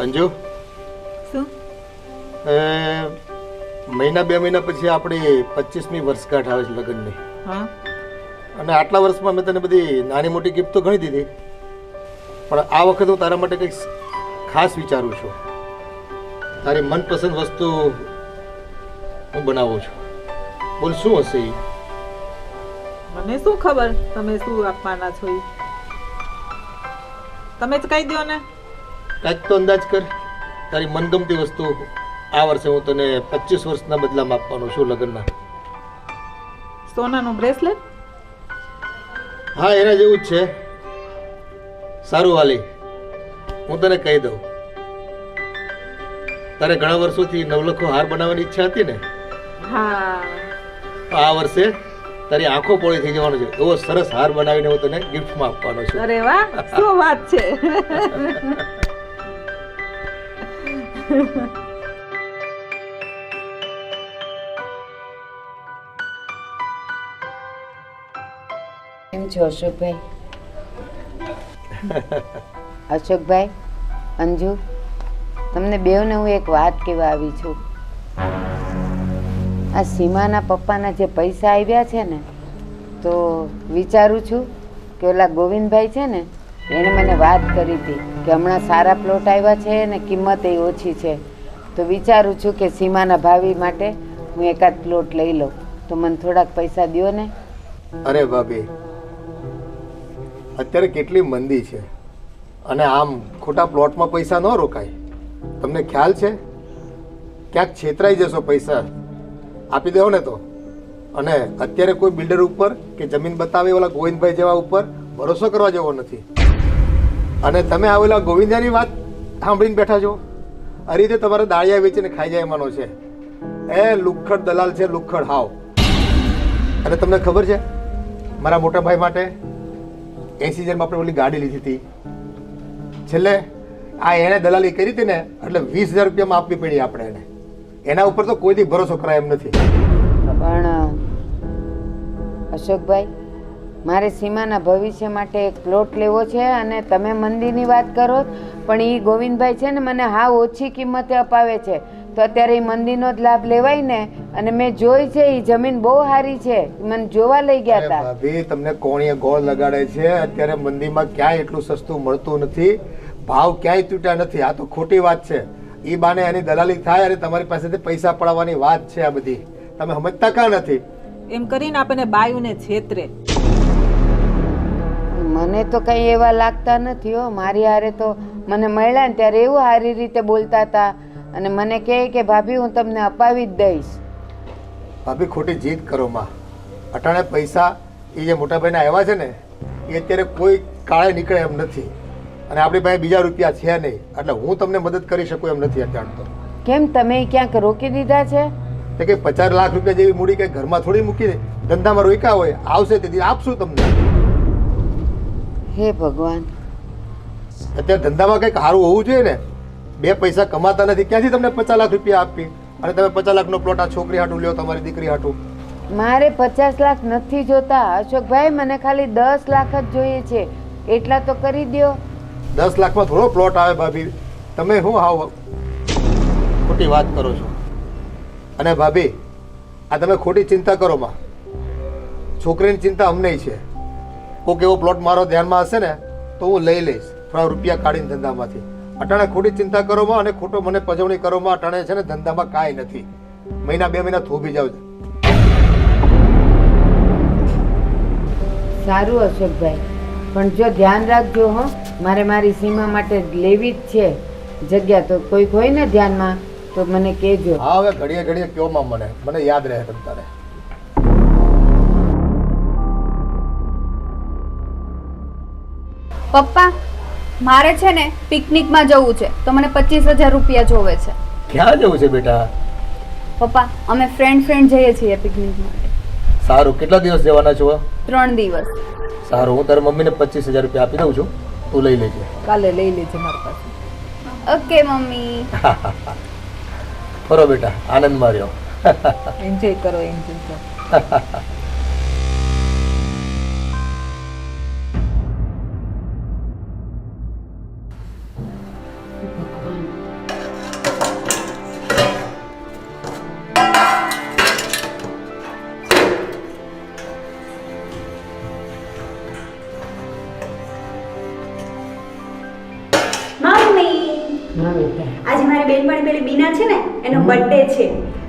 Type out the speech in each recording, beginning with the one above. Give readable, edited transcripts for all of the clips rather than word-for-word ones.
અંજુ, શું? મહિના 2 મહિના પછી આપણી 25મી વર્ષગાંઠ આવે છે લગ્નની. હા. અને આટલા વર્ષમાં મેં તને બધી નાની મોટી ગિફ્ટ તો ઘણી દીધી, પણ આ વખતે હું તારા માટે કંઈક ખાસ વિચારું છું. તારી મનપસંદ વસ્તુ હું બનાવું છું. બોલ શું હશે એ? મને શું ખબર તમે શું આપવાના છો ઈ? તમે જ કહી દો ને. કાંઈક તો અંદાજ કર. તારી મનગમતી વસ્તુ આ વર્ષે હું તને 25 વર્ષના બદલામાં આપવાનો છું લગ્નના. સોનાનું બ્રેસલેટ? હા, એના જેવું જ છે. સારું વાલી, હું તને કહી દઉં, તારે ઘણા વર્ષોથી નવલખો હાર બનાવવાની ઈચ્છા હતી ને? હા. આ વર્ષે તારી આંખો પોળી થઈ જવાનો છે એવો સરસ હાર બનાવીને હું તને ગિફ્ટમાં આપવાનો છું. અરે વાહ, શું વાત છે. કેમ છો અશોકભાઈ? અશોકભાઈ, અંજુ, તમને બેઉને હું એક વાત કહેવા આવી છું. આ સીમાના પપ્પાના જે પૈસા આવ્યા છે ને, તો વિચારું છું કે ઓલા ગોવિંદભાઈ છે ને, એણે મને વાત કરી હતી કે હમણાં સારા પ્લોટ આવ્યા છે ને કિંમત એ ઓછી છે, તો વિચારું છું કે સીમાના ભાવિ માટે હું એકાદ પ્લોટ લઈ લઉં, તો મને થોડાક પૈસા દ્યો ને. અરે ભાભી, અત્યારે કેટલી મંદી છે અને આમ ખોટા પ્લોટમાં પૈસા ન રોકાય. તમને ખ્યાલ છે? ક્યાંક છેતરાઈ જશો. પૈસા આપી દેવો ને તો. અને અત્યારે કોઈ બિલ્ડર ઉપર કે જમીન બતાવે ઓલા ગોવિંદભાઈ જેવા ઉપર ભરોસો કરવા જેવો નથી. અને તમે આવેલા ગોવિંદાની વાત સાંભળીને બેઠા છો. આ રીતે તમારે દાળિયા વેચીને ખાઈ જાય માનો છે. એ લુખ્ખડ દલાલ છે, લુખ્ખડ હાવ. અને તમને ખબર છે, મારા મોટા ભાઈ માટે 80,000માં આપણે ઓલી ગાડી લીધી હતી. છેલ્લે આ એણે દલાલી કરી હતી ને, એટલે 20,000 રૂપિયામાં આપવી પડી આપણે એને. એના ઉપર તો કોઈથી ભરોસો કરાય એમ નથી. પણ અશોકભાઈ, મારે સીમાના ભવિષ્ય માટે એક પ્લોટ લેવો છે અને તમે મંદીની વાત કરો, પણ એ ગોવિંદભાઈ છે ને મને હા ઓછી કિંમતે અપાવે છે, તો અત્યારે એ મંદીનો જ લાભ લેવાય ને. અને મેં જોઈ છે એ જમીન બહુ સારી છે, મને જોવા લઈ ગયા હતા. ભાભી, તમને કોણીએ ગોળ લગાડે છે. અત્યારે મંદીમાં ક્યાંય એટલું સસ્તું મળતું નથી, ભાવ ક્યાંય તૂટ્યા નથી. આ તો ખોટી વાત છે. ઈ બાને એની દલાલી થાય અને તમારી પાસેથી પૈસા પડાવવાની વાત છે આ બધી. તમે સમજતા કાં નથી? એમ કરીને આપણને બાયુને છેતરે. મને તો કઈ એવા લાગતા નથી હો. મારી હારે તો મને મળ્યા ને ત્યારે એવું સારી રીતે બોલતા હતા અને મને કહે કે ભાભી હું તમને અપાવી જ દઈશ. ભાભી, ખોટી જીદ કરો માં. અટાણે પૈસા એ જે મોટા ભાઈને આવ્યા છે ને, એ અત્યારે કોઈ કાળે નીકળે એમ નથી. અને આપણી પાસે બીજા રૂપિયા છે નહીં, એટલે હું તમને મદદ કરી શકું એમ નથી અત્યારે તો. કેમ, તમે ક્યાંક રોકી દીધા છે? કે 50 લાખ રૂપિયા જેવી મૂડી કઈ ઘરમાં થોડી મૂકીને ધંધામાં રોક્યા હોય, આવશે તેથી આપશું તમને. હે ભગવાન, અત્યારે ધંધામાં કંઈક સારું હોવું જોઈએ ને. 2 પૈસા કમાતા નથી, ક્યાંથી તમને 50 લાખ રૂપિયા આપી? અને તમે 50 લાખનો પ્લોટ આ છોકરી હાટું લ્યો, તમારી દીકરી હાટું. મારે 50 લાખ નથી જોતા અશોકભાઈ, મને ખાલી 10 લાખ જ જોઈએ છે. એટલા તો કરી દો. 10 લાખમાં થોડો પ્લોટ આવે ભાભી. તમે શું હાવ ખોટી વાત કરો છો. અને ભાભી, આ તમે ખોટી ચિંતા કરો માં. છોકરીની ચિંતા અમને છે. કોઈક એવો પ્લોટ મારો ધ્યાનમાં હશે ને તો હું લઈ લઈશ, થોડા રૂપિયા કાઢીને ધંધામાંથી. અટાણે ખોટી ચિંતા કરો માં અને ખોટો મને પજવણી કરો માં. અટાણે છે ને ધંધામાં કાંઈ નથી. મહિના 2 મહિના થોભી જાવ. સારું અશોકભાઈ, પણ જો ધ્યાન રાખજો હો. મારે મારી સીમા માટે લેવી જ છે જગ્યા, તો કોઈક હોય ને ધ્યાનમાં તો મને કહેજો. હા, હવે ઘડીએ ઘડીએ કયો માં, મને યાદ રહે તમતારે. પપ્પા, મારે છે ને પિકનિકમાં જવું છે, તો મને 25,000 રૂપિયા જોવે છે. ક્યાં જવું છે બેટા? પપ્પા, અમે ફ્રેન્ડ જઈએ છીએ પિકનિક માટે. સારું, કેટલા દિવસ જવાના છો? 3 દિવસ. સારું, હું તારી મમ્મીને 25,000 રૂપિયા આપી દઉં છું, તું લઈ લેજે. કાલે લઈ લેજે મારી પાસે. Okay mummy. ફરો બેટા, આનંદમાં રહ્યો. એન્જોય કરો, એન્જોય કરો. હા બેટા. આજે મારી બેનપણી પેલી બીના છે ને એનો બર્થડે છે,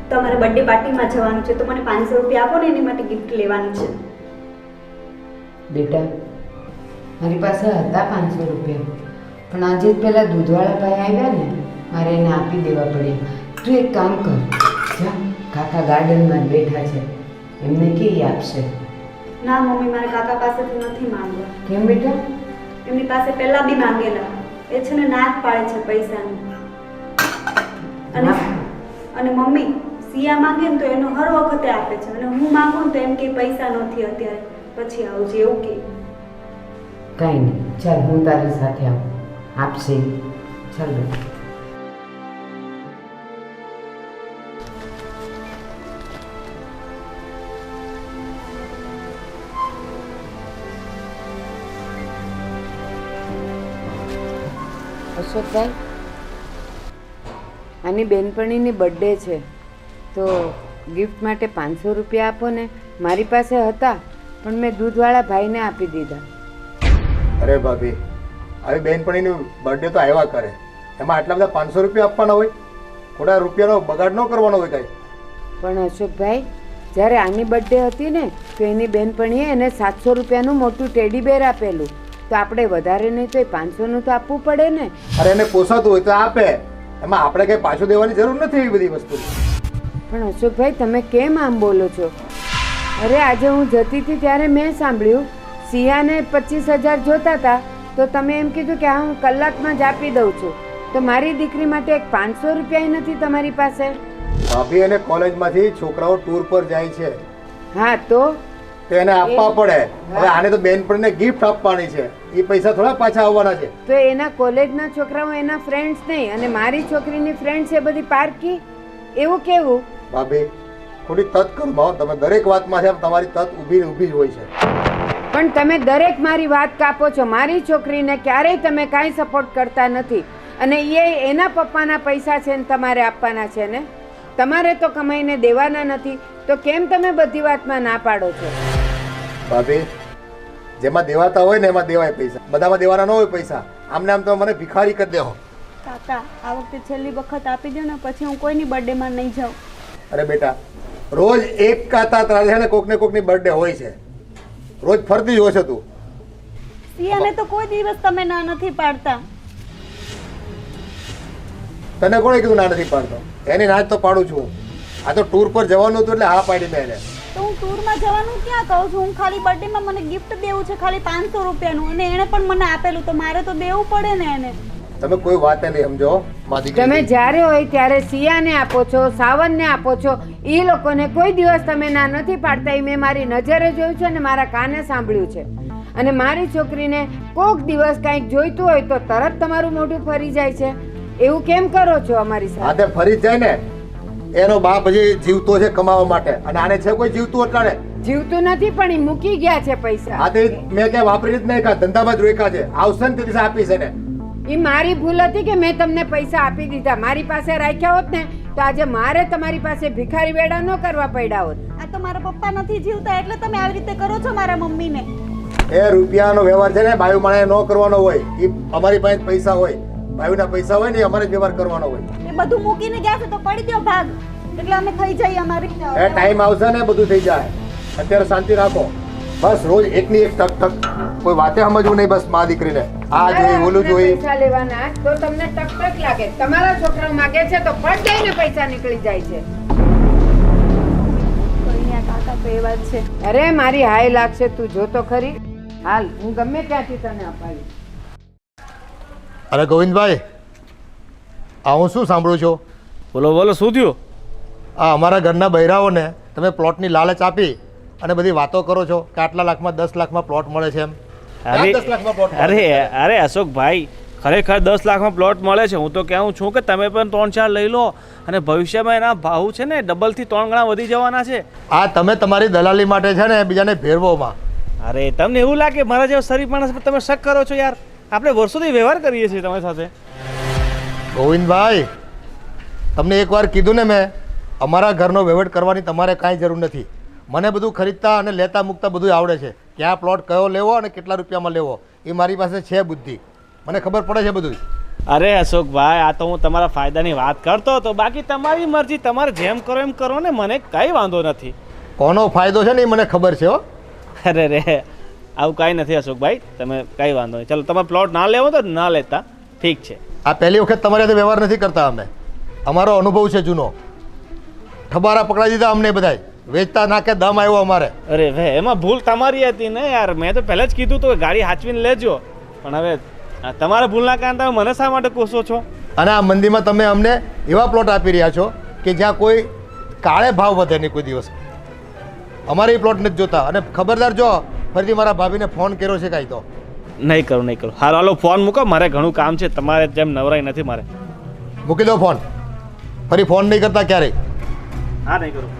તો અમારે બર્થડે પાર્ટીમાં જવાનું છે, તો મને 500 રૂપિયા આપો ને, એની માટે ગિફ્ટ લેવાની છે. બેટા મારી પાસે હતા 500 રૂપિયા, પણ આજે જ પેલા દૂધવાળા ભાઈ આવ્યા ને, મારે એને આપી દેવા પડ્યા. તું એક કામ કર, જા કાકા ગાર્ડનમાં જ બેઠા છે, એમને કે ઈ આપશે. ના મમ્મી, મારે કાકા પાસેથી નથી માંગવા. કેમ બેટા? એમની પાસે પહેલા બી માંગેલા, એ છે ને ના જ પાડે છે પૈસાની. અને અને મમ્મી સિયા માંગે ને તો એનો હર વખતે આપે છે, અને હું માંગું ને તો એમ કે પૈસા નથી અત્યારે, પછી આવજે એવું કે. કાંઈ નહીં, ચાલ હું તારી સાથે આવું, આપશે ઈ. ચાલ બેટા. અશોકભાઈ, આની બેનપણીની બર્થડે છે, તો ગિફ્ટ માટે 500 રૂપિયા આપો ને. મારી પાસે હતા પણ મેં દૂધવાળા ભાઈને આપી દીધા. અરે ભાભી, આવી બેનપણીની બર્થડે તો આવ્યા કરે, એમાં આટલા બધા 500 રૂપિયા આપવાના હોય? ખોટા રૂપિયાનો બગાડ ન કરવાનો હોય કાંઈ. પણ અશોકભાઈ, જ્યારે આની બર્થડે હતી ને તો એની બેનપણીએ એને 700 રૂપિયાનું મોટું ટેડી બેર આપેલું, તો આપણે વધારે નહીં તો 500નું તો આપવું પડે ને. અરે એને પોસાતું હોય તો આપે, એમાં આપણે કંઈ પાછું દેવાની જરૂર નથી એવી બધી વસ્તુ. પણ અશોકભાઈ, તમે કેમ આમ બોલો છો? અરે આજે હું જતી હતી ત્યારે મેં સાંભળ્યું સિયાને 25,000 જોતા હતા, તો તમે એમ કીધું કે હા હું કલાકમાં જ આપી દઉં છું, તો મારી દીકરી માટે એક 500 રૂપિયા નથી તમારી પાસે? ભાભી, એને કોલેજમાંથી છોકરાઓ ટૂર પર જાય છે. હા તો એને આપવા પડે. હવે આને તો બેનપણીને ગિફ્ટ આપવાની છે, એ પૈસા થોડા પાછા આવવાના છે. તો એના કોલેજના છોકરાઓ એના ફ્રેન્ડ્સ નહીં, અને મારી છોકરીની ફ્રેન્ડ્સ એ બધી પારકી, એવું કેવું? ભાભી, થોડી તત કરો, તમે દરેક વાતમાં છે તમારી તત ઊભી જ હોય છે. પણ તમે દરેક મારી વાત કાપો છો. મારી છોકરીને ક્યારેય તમે કાંઈ સપોર્ટ કરતા નથી, અને એ એના પપ્પાના પૈસા છે ને તમારે આપવાના છે ને. તમારે તો કમાઈને દેવાના નથી, તો કેમ તમે બધી વાતમાં ના પાડો છો? ભાભી, જેમાં દેવાતા હોય ને એમાં દેવાય પૈસા, બધામાં દેવાના ન હોય પૈસા. આમને આમ તો મને ભિખારી કરી દેવો. કાકા, આ વખતે છેલ્લી વખત આપી દો ને, પછી હું કોઈની બર્થડેમાં નહીં જાઉં. અરે બેટા, રોજ એક કાતા તારે છે ને કોકની બર્થડે હોય છે, રોજ ફરતી જ હોય છે તું. સિયાને તો કોઈ દિવસ તમે ના નથી પાડતા. તને કોણે કીધું ના નથી પાડતો? એની ના જ તો પાડું છું. આ તો ટૂર પર જવાનું હતું એટલે હા પાડી મેં એને. તો હું ટૂરમાં જવાનું ક્યાં કહું છું? હું ખાલી બર્થડેમાં મને ગિફ્ટ દેવું છે, ખાલી 500 રૂપિયાનું, અને એણે પણ મને આપેલું, તો મારે તો દેવું પડે ને એને. તમે કોઈ વાત નહીં સમજો. તમે જ્યારે હોય ત્યારે સિયાને આપો છો, સાવનને આપો છો, એ લોકોને કોઈ દિવસ તમે ના નથી પાડતા. એ મેં મારી નજરે જોયું છે ને મારા કાને સાંભળ્યું છે. અને મારી છોકરીને કોક દિવસ કંઈક જોઈતું હોય તો તરત તમારું મોઢું ફરી જાય છે. એવું કેમ કરો છો અમારી સાથે? હા, તે ફરી જાય ને. એનો બાપ હજી જીવતો છે કમાવા માટે, અને આને છે કોઈ જીવતું એટલાને? જીવતું નથી, પણ એ મૂકી ગયા છે પૈસા. હા, તે મેં ક્યાં વાપરી જ નહીં, કા ધંધામાં જ રોક્યા છે. આવશે ને તે દિવસે આપીશ એને. એ મારી ભૂલ હતી કે મેં તમને પૈસા આપી દીધા. મારી પાસે રાખ્યા હોત ને તો આજે મારે તમારી પાસે ભિખારી વેડા ન કરવા પડ્યા હોત. આ તો મારા પપ્પા નથી જીવતા એટલે તમે આવી રીતે કરો છો મારા મમ્મીને. એ રૂપિયાનો વ્યવહાર છે ને બાયુ માણે ન કરવાનો હોય. એ અમારી પાસે પૈસા હોય, બાયુના પૈસા હોય ને અમારે જ વ્યવહાર કરવાનો હોય. એ બધું મૂકીને ગયા છે તો પડી દો ભાગ, એટલે અમે થઈ જઈએ અમારી. એ ટાઈમ આવશે ને બધું થઈ જાય. અત્યારે શાંતિ રાખો. બસ રોજ એકની એક ટક ટક, કોઈ વાતે સમજવું નહીં. બસ મા દીકરીને આ જોઈ ઓલું જોઈ. પૈસા લેવાના તો તમને ટક ટક લાગે. તમારા છોકરા માંગે છે તો ફટ દઈને પૈસા નીકળી જાય છે. કાકા તો એ વાત છે. અરે મારી હાય લાગશે, તું જો તો ખરી. હાલ હું ગમે ત્યાંથી તને અપાવી. અરે ગોવિંદભાઈ, આ હું શું સાંભળું છું? બોલો બોલો, શું થયું? આ અમારા ઘરના બૈરાઓને તમે પ્લોટની લાલચ આપી અને બધી વાતો કરો છો કે આટલા લાખમાં 10 લાખમાં પ્લોટ મળે છે એમ. અરે 10 લાખમાં પ્લોટ મળે? અરે અશોકભાઈ, ખરેખર 10 લાખમાં પ્લોટ મળે છે. હું તો કહું છું કે તમે પણ 3-4 લઈ લો, અને ભવિષ્યમાં એના ભાવ છે ને ડબલથી 3 ગણા વધી જવાના છે. આ તમે તમારી દલાલી માટે છે ને બીજાને ભેરવોમાં. અરે તમને એવું લાગે મારા જેવો શરીફ માણસ પર તમે શક કરો છો? યાર, આપણે વર્ષોથી વ્યવહાર કરીએ છીએ તમારી સાથે. ગોવિંદભાઈ, તમને એકવાર કીધું ને મેં, અમારા ઘરનો વહીવટ કરવાની તમારે કાંઈ જરૂર નથી. મને બધું ખરીદતા અને લેતા મૂકતા બધું આવડે છે. ક્યાં પ્લોટ કયો લેવો અને કેટલા રૂપિયામાં લેવો એ મારી પાસે છે બુદ્ધિ. મને ખબર પડે છે બધું. અરે અશોકભાઈ, આ તો હું તમારા ફાયદાની વાત કરતો હતો. બાકી તમારી મરજી, તમારે જેમ કરો એમ કરો ને, મને કંઈ વાંધો નથી. કોનો ફાયદો છે ને એ મને ખબર છે હો. અરે રે, આવું કાંઈ નથી અશોકભાઈ, તમે કંઈ વાંધો નહીં. ચલો, તમારે પ્લોટ ના લેવો તો ના લેતા, ઠીક છે. આ પહેલી વખત તમારી સાથે વ્યવહાર નથી કરતા અમે. અમારો અનુભવ છે જૂનો. ઠબારા પકડાઈ દીધા અમને બધાય. વેચતા નાકે દમ આવ્યો અમારે. અરે વે, એમાં ભૂલ તમારી હતી ને યાર. મેં તો પહેલાં જ કીધું તો ગાડી હાચવીને લેજો. પણ હવે તમારા ભૂલના કારણે તમે મને શા માટે કોસો છો? અને આ મંદીમાં તમે અમને એવા પ્લોટ આપી રહ્યા છો કે જ્યાં કોઈ કાળે ભાવ વધે નહીં કોઈ દિવસ. અમારે એ પ્લોટ નથી જોતા. અને ખબરદાર જો ફરીથી મારા ભાભીને ફોન કર્યો છે કાંઈ તો નહીં કરું, નહીં કરું. હાલો હાલો, ફોન મૂકો, મારે ઘણું કામ છે. તમારે જેમ નવરાઈ નથી મારે. મૂકી દો ફોન. ફરી ફોન નહીં કરતા ક્યારેય. હા, નહીં કરું.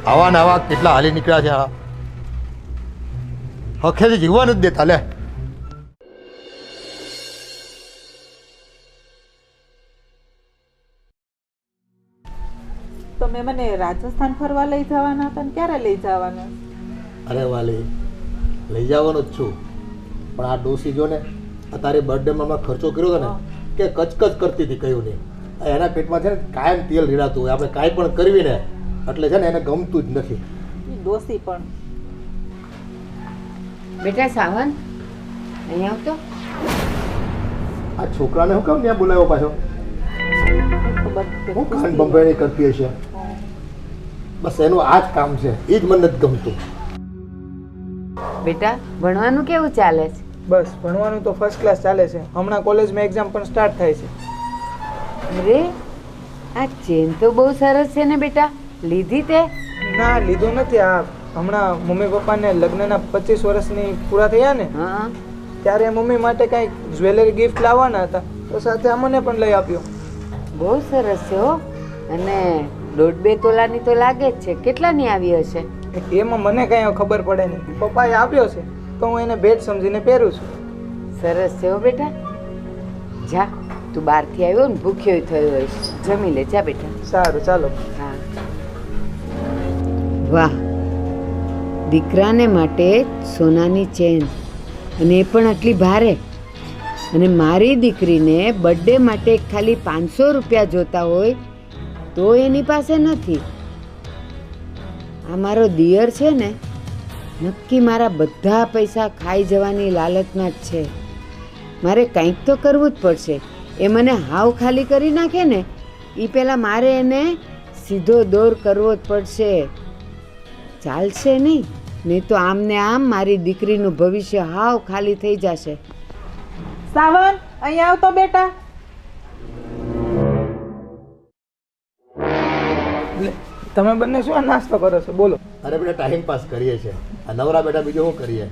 આવા ને આવા કેટલા હાલી નીકળ્યા છે. આ હખેથી જીવવા નથી દેતા. લે, તમે મને રાજસ્થાન ફરવા લઈ જવાના હતા ને ક્યારે લઈ જવાના? અરે વાલી, લઈ જવાનો જ છું. પણ આ ડોસી જો ને, આ તારી બર્થડેમાં મેં ખર્ચો કર્યો હતો ને કે કચકચ કરતી હતી. કયું નહીં, એના પેટમાં છે ને કાયમ તેલ રીડાતું હોય. આપણે કાંઈ પણ કરવી ને એટલે છે ને એને ગમતું જ નથી. ઈ ડોસી પણ. બેટા સાવન, અહીંયા આવતો. આ છોકરાને હું કેમ ત્યાં બોલાવ્યો પાછો? ખબર કે હું કાન બંબાઈ કરતી હશે. બસ એનું આ જ કામ છે. એ જ મને નથી ગમતું. બેટા ભણવાનું કેવું ચાલે છે? બસ ભણવાનું તો ફર્સ્ટ ક્લાસ ચાલે છે. હમણાં કોલેજમાં એક્ઝામ પણ સ્ટાર્ટ થાય છે. અરે આ ચેન તો બહુ સરસ છે ને બેટા, લીધી તે? ના, લીધો નથી. આ હમણાં મમ્મી પપ્પાને લગ્નના 25 વર્ષની પૂરા થયા ને, હા, ત્યારે મમ્મી માટે કાંઈક જ્વેલરી ગિફ્ટ લાવવાના હતા, તો સાથે અમને પણ લઈ આપ્યો. બહુ સરસ છે હો. અને 1.5-2 તોલાની તો લાગે જ છે. કેટલાની આવી હશે? એમાં મને કાંઈ ખબર પડે નહીં. પપ્પાએ આપ્યો છે તો હું એને ભેટ સમજીને પહેરું છું. સરસ છે હો બેટા. જા, તું બહારથી આવ્યો ને, ભૂખ્યો થયો હોય, જમી લે. જા બેટા. સારું, ચાલો. હા. વાહ, દીકરાને માટે સોનાની ચેન, અને એ પણ આટલી ભારે. અને મારી દીકરીને બર્થડે માટે ખાલી 500 રૂપિયા જોતા હોય તો એની પાસે નથી. આ મારો દિયર છે ને, નક્કી મારા બધા પૈસા ખાઈ જવાની લાલચમાં જ છે. મારે કંઈક તો કરવું જ પડશે. એ મને હાવ ખાલી કરી નાખે ને એ પહેલાં મારે એને સીધો દોર કરવો જ પડશે. ચાલશે નહીં તો આમને આમ મારી દીકરીનું ભવિષ્ય હાવ ખાલી થઈ જશે. સાવન, અહીંયા આવતો બેટા. લે, તમે બંને શું આ નાસ્તો કરો છો? બોલો. અરે બેટા, ટાઈમ પાસ કરીએ છીએ. આ નવરા બેટા બીજું શું કરીએ?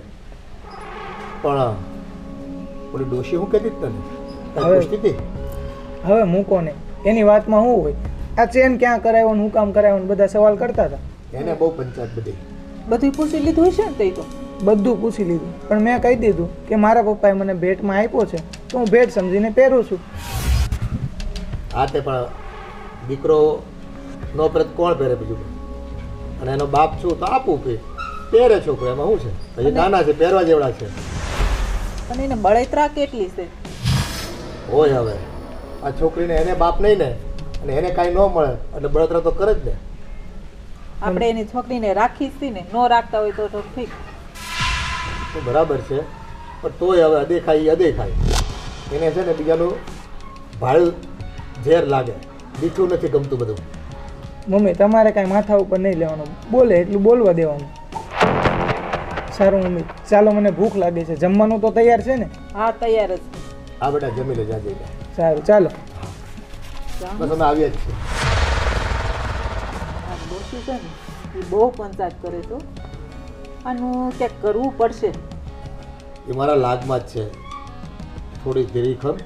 પણ ઓલી ડોશી હું કહેતી હતી તને? કાંઈ હવે- પૂછતી હતી? હવે મૂકો ને, એની વાતમાં શું હોય? આ ચેન ક્યાં કરાવ્યો ને, હું કામ કરાવ્યો ને, બધા સવાલ કરતા હતા. એને બહુ પંચાયત બધી. બધું પૂછી લીધું હશે ને તે તો? બધું પૂછી લીધું, પણ મેં કહી દીધું કે મારા પપ્પાએ મને ભેટમાં આપ્યો છે તો હું ભેટ સમજીને પહેરું છું. હા, તે પણ દીકરો નો પહેરે તો કોણ પહેરે બીજું? અને એનો બાપ છું તો આપવું પહેરે છોકરો. એમાં શું છે? હજી નાના છે, પહેરવા જેવડા છે. અને એને બળતરા કેટલી છે? હોય હવે આ છોકરીને એને બાપ નહીં ને, અને એને કાંઈ ન મળે એટલે બળતરા તો કરે જ ને. આપણે એની છોકરીને રાખી જ ને, નો રાખતા હોય તો ઠીક. તો બરાબર છે, પણ તોય હવે અદેખાય એ અદેખાય. એને છે ને બીજાનું ભાડું ઝેર લાગે. મીઠું નથી ગમતું બધું. મમ્મી, તમારે કાંઈ માથા ઉપર નહીં લેવાનું. બોલે એટલું બોલવા દેવાનું. સારું મમ્મી, ચાલો, મને ભૂખ લાગે છે. જમવાનું તો તૈયાર છે ને? હા, તૈયાર જ. આ બેટા જમી લે, જા જઈને. સારું, ચાલો. બસ અમે આવ્યા જ છીએ. આ ડોશી છે ને એ બહુ પંચાયત કરે તો આનું ક્યાંક કરવું પડશે. એ મારા લાગમાં જ છે. થોડી ધીરી ખમ,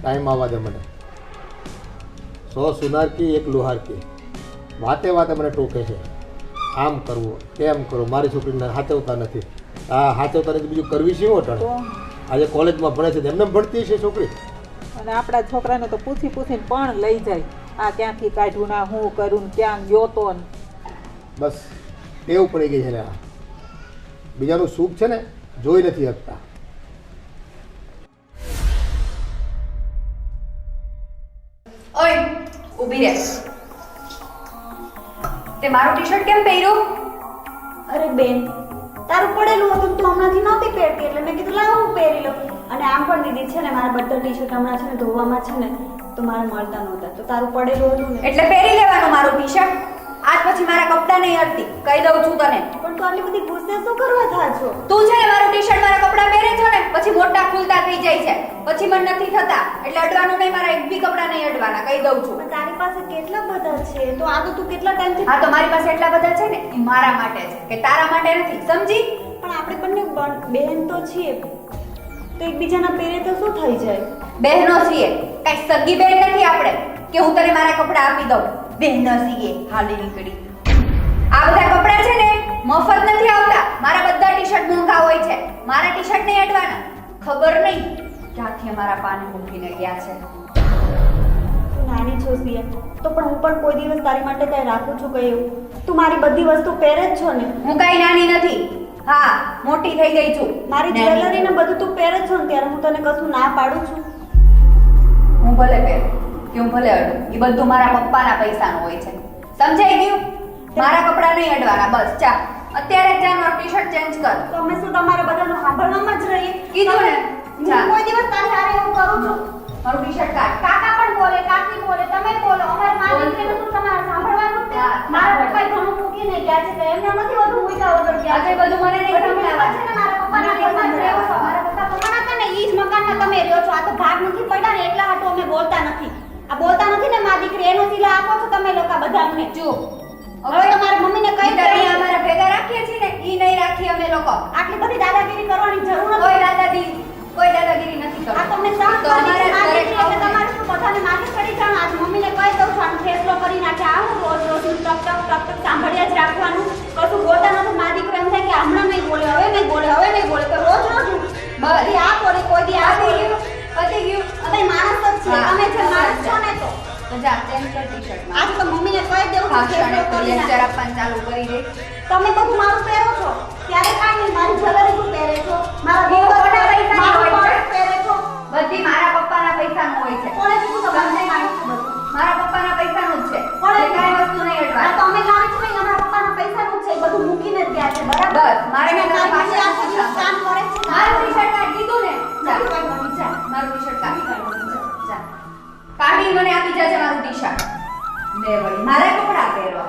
ટાઈમ આવવા દે મને. 100 સુનાર કી 1 લુહાર કી. વાતે વાતે મને ટોકે છે. આમ કરવું, તેમ કરવું. મારી છોકરીને હાચવતા નથી. આ હાચવતા નથી, બીજું કરવી છે શું? તો આજે કોલેજમાં ભણે છે, એમને ભણતી છે છોકરી. અને આપણા છોકરાને તો પૂછી પૂછીને પણ લઈ જાય. આ ક્યાંથી કાઢ્યું ના, હું કરું ને ક્યાં ગયો તો ને. બસ ટેવ પડી ગઈ છે ને. આ બીજાનું સુખ છે ને જોઈ નથી શકતા. ઓય ઊભી રહે. તે મારું ટી-શર્ટ કેમ પહેર્યું? અરે બેન, તારું પડેલું હતું તું હમણાંથી નહોતી પહેરતી એટલે મેં કીધું લાવ હું પહેરી લઉં. અને આમ પણ દીદી છે ને મારા બધા ટી-શર્ટ હમણાં છે ને ધોવામાં છે ને તો મારે મળતા નહોતા, તો તારું પડેલું હતું ને એટલે પહેરી લેવાનું મારું ટી-શર્ટ. આજ પછી મારા કપડાં નહીં અડતી, કહી દઉં છું તને. પણ તું આટલી બધી ગુસ્સે શું કરવા થા છો? તું છે ને મારું ટી-શર્ટ મારા કપડાં પહેરે છો ને પછી મોટા ખુલતા થઈ જાય છે, પછી મને નથી થતા. એટલે અડવાનું નહીં, મારા એક બી કપડાં નહીં અડવાના, કહી દઉં છું. પણ તારી પાસે કેટલા બધા છે, તો આ તો તું કેટલા ટાઈમથી હા તો મારી પાસે એટલા બધા છે ને એ મારા માટે છે, કે તારા માટે નથી, સમજી? પણ આપણે બંને બહેન તો છીએ, તો એકબીજાના પહેરે તો શું થઈ જાય? બહેનો છીએ, કઈ સગી બહેન નથી આપણે કે હું તને મારા કપડાં આપી દઉં. બહેનો છીએ હાલી નીકળી. આ બધા કપડાં છે ને મફત નથી આવતા, મારા બધા ટી-શર્ટ મોંઘા હોય છે, મારા ટી-શર્ટ નહીં અડવાના. ખબર નહીં ક્યાંથી અમારા પાન મૂકીને ગયા છે. તું નાની છો સિયા, તો પણ હું પણ કોઈ દિવસ તારી માટે કઈ રાખું છું કઈ એવું? તું મારી બધી વસ્તુ પહેરે જ છો ને? હું કઈ નાની નથી, હા મોટી થઈ ગઈ છું. મારી નાની જ્વેલરી ને બધું તું પહેરે જ છો ને, ત્યારે હું તને કશું ના પાડું છું? હું ભલે પહેરું કે હું ભલે અડું, એ બધું મારા પપ્પાના પૈસાનું હોય છે, સમજાઈ ગયું? મારા કપડાં નહીં અડવાના, બસ ચા. અત્યારે જ જા, મારું ટી-શર્ટ ચેન્જ કર. તો અમે શું તમારા બધાનું સાંભળવામાં જ રહીએ? કીધું ને, હું જા. કોઈ દિવસ તારી હારે એવું કરું છું? મારું ટી-શર્ટ કાઢ. કાકા પણ બોલે, કાકી બોલે, તમે બોલો, અમારી મા દીકરીને શું તમારે સાંભળવાનું જ છે? મારા પપ્પાએ ઘણું મૂકીને ગયા છે, તો એમને નથી બધું મૂક્યા વગર ગયા આજે બધું મને નહીં સમજાવવાનું. છે ને, મારા પપ્પાના ઘરમાં જ રહ્યો છો. મારા પપ્પા કમાણા હતા ને, ઈ જ મકાનમાં તમે રહ્યો છો. આ તો ભાગ નથી પડ્યા ને એટલા હાટુ અમે બોલતા નથી. આ બોલતા નથી ને મા દીકરી, એનો સિલા આપો છો તમે લોકો બધા અમને. જો હવે તમારા મમ્મીને કઈ તમે અમારા ભેગા રાખીએ છીએ ને, ઈ નહીં રાખીએ અમે લોકો. આટલી બધી દાદાગીરી કરવાની જરૂર કોઈ નથી. દાદાગીરી નથી આ કરતી. તમને સહન તો અમારે કરવાની ઘરે છે, એટલે તમારે શું બધાને માથે ચડી જવાનું? આજ મમ્મીને કહી દઉં છું, આમ ફેસલો કરી નાખે. આ હું રોજ રોજનું ટક ટક ટક ટક સાંભળ્યા જ રાખવાનું, કશું બોલતા નથી. મા દીકરો એમ થાય કે હમણાં નહીં બોલે, હવે નહીં બોલે, હવે નહીં બોલે, તો રોજ રોજ બધી આ બોલે, કોઈ દી આ બોલે. પતી ગયું. અમે માણસ જ છીએ, હા, તમે જે માણસ છો ને તો તો જા ચેન્જ કર ટી-શર્ટમાં. આજ તો મમ્મીને કહી દેવું છું, ફેસલો કરી નાખે. લેક્ચર આપવાનું ચાલુ કરી દે. તમે બધું મારું પહેરો છો, ત્યારે કાંઈ નહીં. મારી જ્વેલરી તું પહેરે છો, મારા બહુ બહુ મોટા પૈસાની મારું હોય છે. પર્સ પહેરે છો. બધી મારા પપ્પાના પૈસાનું હોય છે. કોણે કીધું તમને મારું છે બધું? મારા પપ્પાના પૈસાનું જ છે. કોણે એટલે કાંઈ વસ્તુ નહીં આ તો અડવાની. અમે લાવી છું નહીં, અમારા પપ્પાના પૈસાનું જ છે, એ બધું મૂકીને જ ગયા છે, બરાબર? બસ, મારે અને તમારા તારી પાસે આખો દિવસ પાસેનું કામ કરે છે ને? મારું ટી-શર્ટ કાઢ દીધું ને. જા. નથી કાઢવાનું, જા. મારું ટી-શર્ટ કાઢી. જા. કાઢી મને આપી જાજે મારું ટી-શર્ટ. બે વળી મારા કપડાં પહેરવા.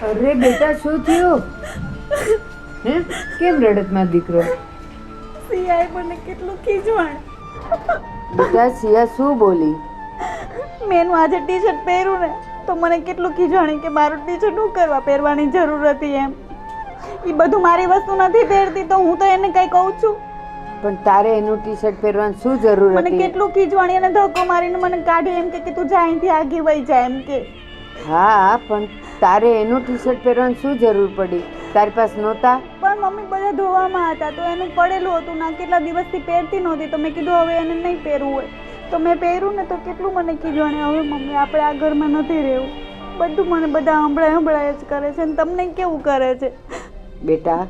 અરે બેટા શું થયું? હે કેમ રડતમાં દીકરો? સિયાએ મને કેટલું ખીજવાણ. બેટા સિયા શું બોલી? મેં એનું આજે ટી-શર્ટ પહેર્યું ને તો મને કેટલું ખીજવાણી કે મારું ટી-શર્ટ શું કરવા પહેરવાની જરૂર હતી એમ. એ બધું મારી વસ્તુ નથી પહેરતી તો હું તો એને કઈ કહું છું? પણ તારે એનું ટી-શર્ટ પહેરવાની શું જરૂર મને હતી? કેટલું ખીજવાણી અને ધક્કો મારીને મને કાઢી એમ કે તું જા અહીંથી આગી વહી જા એમ કે. હા પણ તારે એનું ટી-શર્ટ પહેરવાની શું જરૂર પડી? તારી પાસે નહોતા? પણ મમ્મી બધા ધોવામાં હતા તો એનું પડેલું હતું ના, કેટલા દિવસથી પહેરતી નહોતી તો મેં કીધું હવે એને નહીં પહેરવું હોય તો મેં પહેર્યું ને તો કેટલું મને ખીજવાણી. હવે મમ્મી આપણે આ ઘરમાં નથી રહેવું, બધું મને બધા હંભળાય જ કરે છે અને તમને કેવું કરે છે? બેટા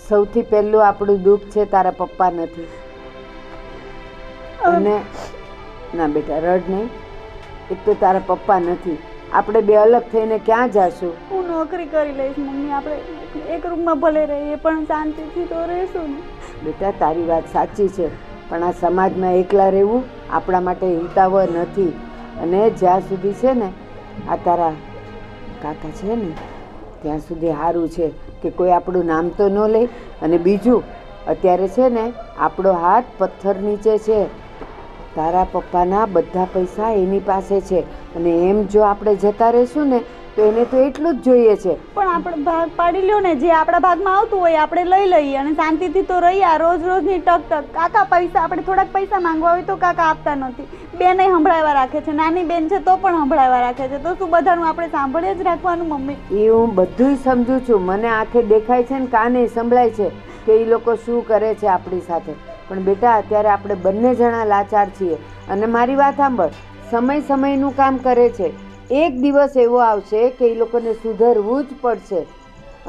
સૌથી પહેલું આપણું દુઃખ છે તારા પપ્પા નથી. અને ના બેટા રડ નહીં, એક તો તારા પપ્પા નથી, આપણે બે અલગ થઈને ક્યાં જાશું? હું નોકરી કરી લઈશ મમ્મી, આપણે એક રૂમમાં ભલે રહીએ પણ શાંતિથી તો રહીશું ને. બેટા તારી વાત સાચી છે પણ આ સમાજમાં એકલા રહેવું આપણા માટે હિતાવહ નથી. અને જ્યાં સુધી છે ને આ તારા કાકા છે ને ત્યાં સુધી સારું છે કે કોઈ આપણું નામ તો ન લે. અને બીજું અત્યારે છે ને આપણો હાથ પથ્થર નીચે છે, તારા પપ્પાના બધા પૈસા એની પાસે છે અને એમ જો આપણે જતા રહીશું ને તો એને તો એટલું જ જોઈએ છે. પણ આપણે ભાગ પાડી લ્યો ને, જે આપણા ભાગમાં આવતું હોય આપણે લઈ લઈએ અને શાંતિથી તો રહીએ. આ રોજ રોજની ટક ટક કાકા પૈસા, આપણે થોડાક પૈસા માંગવા હોય તો કાકા આપતા નથી, બેને સંભળાવ્યા રાખે છે, નાની બેન છે તો પણ સંભળાવ્યા રાખે છે, તો શું બધાનું આપણે સાંભળે જ રાખવાનું મમ્મી? એ હું બધુંય સમજુ છું, મને આંખે દેખાય છે ને કાને સંભળાય છે કે એ લોકો શું કરે છે આપણી સાથે. પણ બેટા અત્યારે આપણે બંને જણા લાચાર છીએ. અને મારી વાત સાંભળ, સમય સમયનું કામ કરે છે, એક દિવસ એવો આવશે કે એ લોકોને સુધરવું જ પડશે